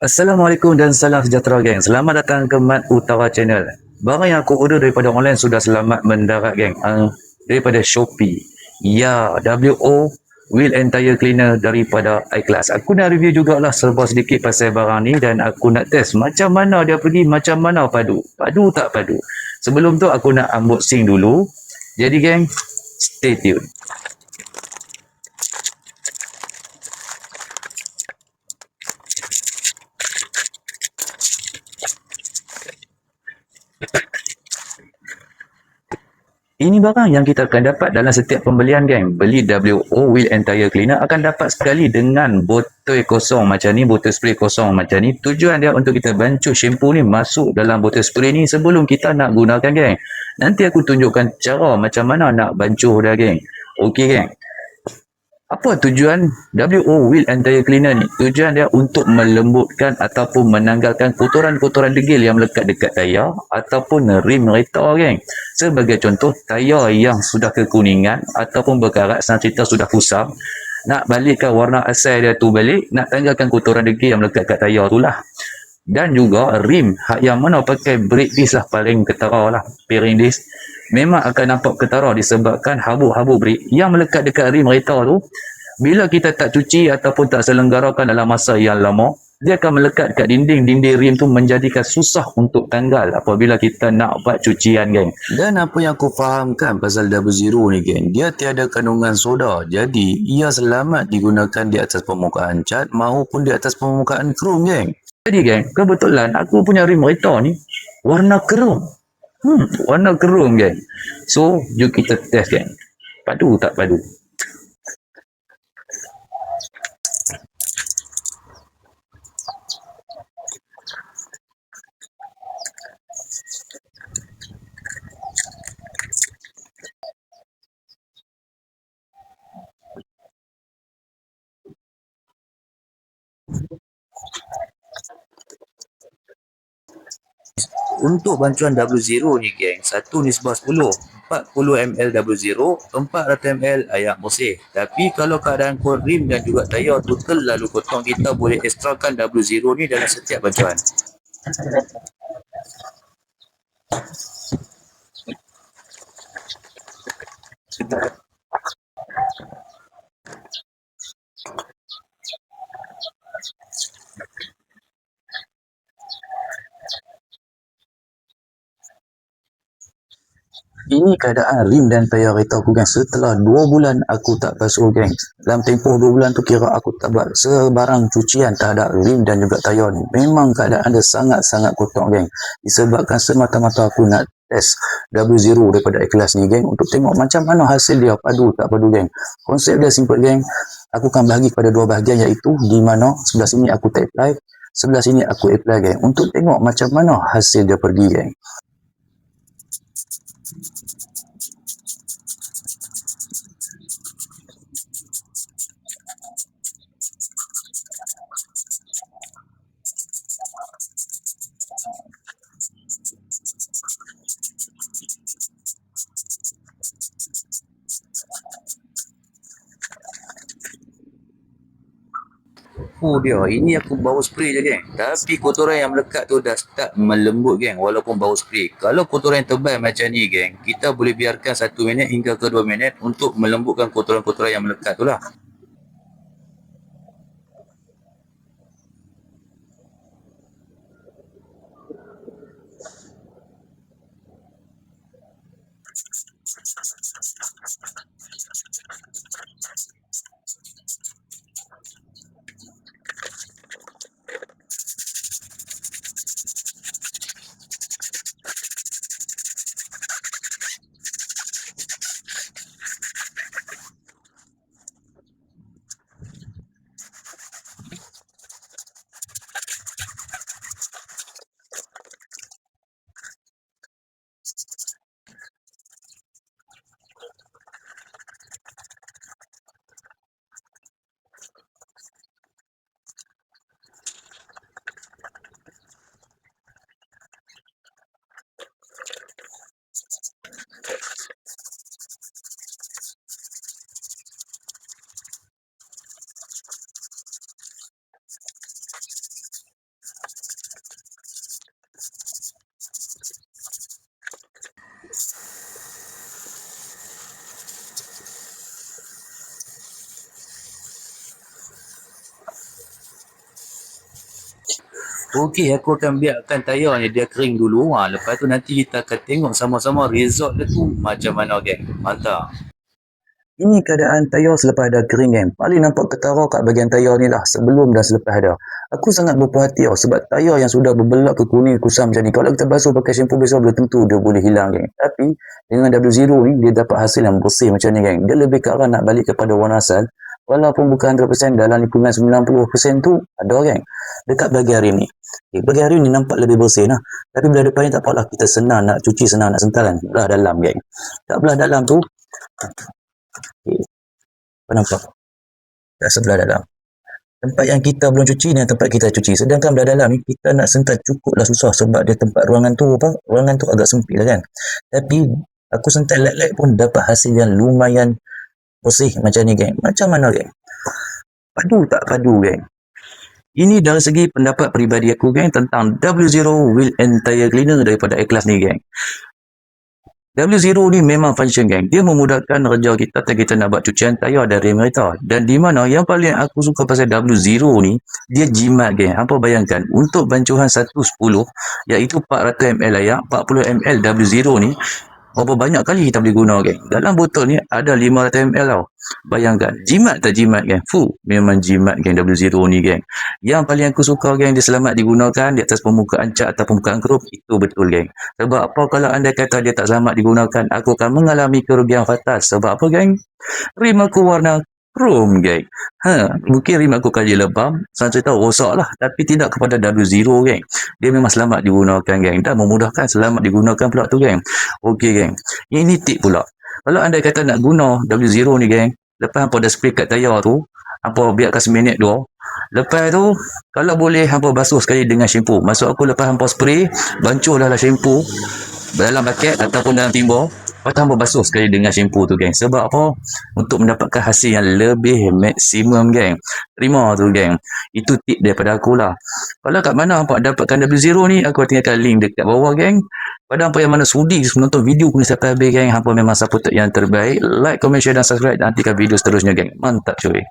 Assalamualaikum dan salam sejahtera geng. Selamat datang ke Mat Utara Channel. Barang yang aku order daripada online sudah selamat mendarat geng. Daripada Shopee. Ya, WO Wheel and Tire Cleaner daripada iClass. Aku nak review jugalah serba sedikit pasal barang ni dan aku nak test macam mana dia pergi, macam mana padu. Padu tak padu. Sebelum tu aku nak unboxing dulu. Jadi geng, stay tune. Ini barang yang kita akan dapat dalam setiap pembelian geng. Beli WO Wheel and Tire Cleaner akan dapat sekali dengan botol kosong macam ni, botol spray kosong macam ni. Tujuan dia untuk kita bancuh shampoo ni masuk dalam botol spray ni sebelum kita nak gunakan geng. Nanti aku tunjukkan cara macam mana nak bancuh dia geng. Okey geng. Apa tujuan WO Wheel and Tire Cleaner ni? Tujuan dia untuk melembutkan ataupun menanggalkan kotoran-kotoran degil yang melekat dekat tayar ataupun rim kereta geng. Sebagai contoh, tayar yang sudah kekuningan ataupun berkarat, senang cerita sudah kusam, nak balikkan warna asal dia tu balik, nak tanggalkan kotoran degil yang melekat kat tayar tu lah. Dan juga rim yang mana pakai brake disc lah paling ketara lah, pairing disc, memang akan nampak ketara disebabkan habuk-habuk brake yang melekat dekat rim kereta tu. Bila kita tak cuci ataupun tak selenggarakan dalam masa yang lama, dia akan melekat kat dinding-dinding rim tu, menjadikan susah untuk tanggal apabila kita nak buat cucian geng. Dan apa yang aku fahamkan pasal Double Zero ni geng, dia tiada kandungan soda, jadi ia selamat digunakan di atas permukaan cat maupun di atas permukaan krom geng. Jadi geng, kebetulan aku punya rim kereta ni warna krom. Warna krom geng. So, jom kita test geng. Padu tak padu? Untuk bancuan double zero ni geng, 1:10, 40 ml double zero, 400 ml air bersih. Tapi kalau keadaan kod rim dan juga tayar tu terlalu kotor, kita boleh ekstrakan double zero ni dalam setiap bancuan. Ini keadaan rim dan tayar kereta aku geng. Setelah 2 bulan aku tak basuh geng. Dalam tempoh 2 bulan tu kira aku tak buat sebarang cucian terhadap rim dan juga tayar ni. Memang keadaan dia sangat-sangat kotor geng. Disebabkan semata-mata aku nak test double zero daripada iClass ni geng, untuk tengok macam mana hasil dia, padu tak padu geng. Konsep dia simple geng. Aku akan bahagi pada 2 bahagian, iaitu di mana sebelah sini aku tak apply, sebelah sini aku apply geng, untuk tengok macam mana hasil dia pergi geng. Dia, ini aku bau spray je geng. Tapi kotoran yang melekat tu dah start melembut geng, walaupun bau spray. Kalau kotoran yang tebal macam ni geng, kita boleh biarkan 1 minit hingga ke 2 minit untuk melembutkan kotoran-kotoran yang melekat tu lah. Okey, aku akan biarkan tayar ni dia kering dulu. Lepas tu nanti kita akan tengok sama-sama result dia tu macam mana, geng. Mantap. Ini keadaan tayar selepas dah kering, geng. Paling nampak ketara kat bahagian tayar ni lah, sebelum dan selepas dah. Aku sangat berpuas hati sebab tayar yang sudah berbelak ke kuning kusam macam ni, kalau kita basuh pakai shampoo biasa belum tentu dia boleh hilang, geng. Tapi dengan W0 ni dia dapat hasil yang bersih macam ni, geng. Dia lebih ke arah nak balik kepada warna asal. Walaupun bukan 100%, dalam lingkungan 90% tu ada, geng. Dekat bahagian hari ni. Bagi hari ni nampak lebih bersih lah. Tapi belah depan ni tak apalah, kita senang nak cuci, senang nak sental kan. Belah dalam, geng. Kat belah dalam tu, apa nampak? Kat sebelah dalam. Tempat yang kita belum cuci ni tempat kita cuci. Sedangkan belah dalam ni kita nak sental cukup lah susah sebab dia tempat ruangan tu agak sempit lah kan. Tapi aku sental light-light pun dapat hasil yang lumayan bersih macam ni, geng. Macam mana, geng? Padu tak padu, geng? Ini dari segi pendapat peribadi aku, geng, tentang W0 Wheel and Tire Cleaner daripada A-Class ni, geng. W0 ni memang function, geng. Dia memudahkan kerja kita dan kita nak buat cucian tayar dari kereta. Dan di mana yang paling aku suka pasal W0 ni, dia jimat, geng. Hampa bayangkan, untuk bancuhan 110, iaitu 400ml air, 40ml W0 ni, berapa banyak kali kita boleh guna, geng. Dalam botol ni ada 500ml tau. Bayangkan, jimat tak jimat, geng. Memang jimat, geng, W0 ni, geng. Yang paling aku suka, geng, dia selamat digunakan di atas permukaan cat atau permukaan kerup. Itu betul, geng. Sebab apa kalau anda kata dia tak selamat digunakan, aku akan mengalami kerugian fatal. Sebab apa, geng? Rim aku warna chrome, geng. Mungkin rim aku kali lebam, saya tahu rosak lah. Tapi tidak kepada W0, geng. Dia memang selamat digunakan, geng. Dan memudahkan selamat digunakan pula tu, geng. Okey, geng. Ini tip pula. Kalau anda kata nak guna W0 ni, geng, lepas hampa dah spray kat tayar tu, hampa biarkan seminit dua. Lepas tu, kalau boleh hampa basuh sekali dengan shampoo. Maksud aku lepas hampa spray, bancuhlah shampoo dalam baket ataupun dalam timba. Lepas tu hampa basuh sekali dengan shampoo tu, geng. Sebab apa? Untuk mendapatkan hasil yang lebih maksimum, geng. Terima tu, geng. Itu tip daripada aku lah. Kalau kat mana hampa dapatkan W0 ni, aku tinggalkan link dekat bawah, geng. Pada hampa yang mana sudi menonton video aku ni sampai habis, geng. Hampa memang supporter yang terbaik. Like, comment, share dan subscribe. Dan nantikan video seterusnya, geng. Mantap, cuy.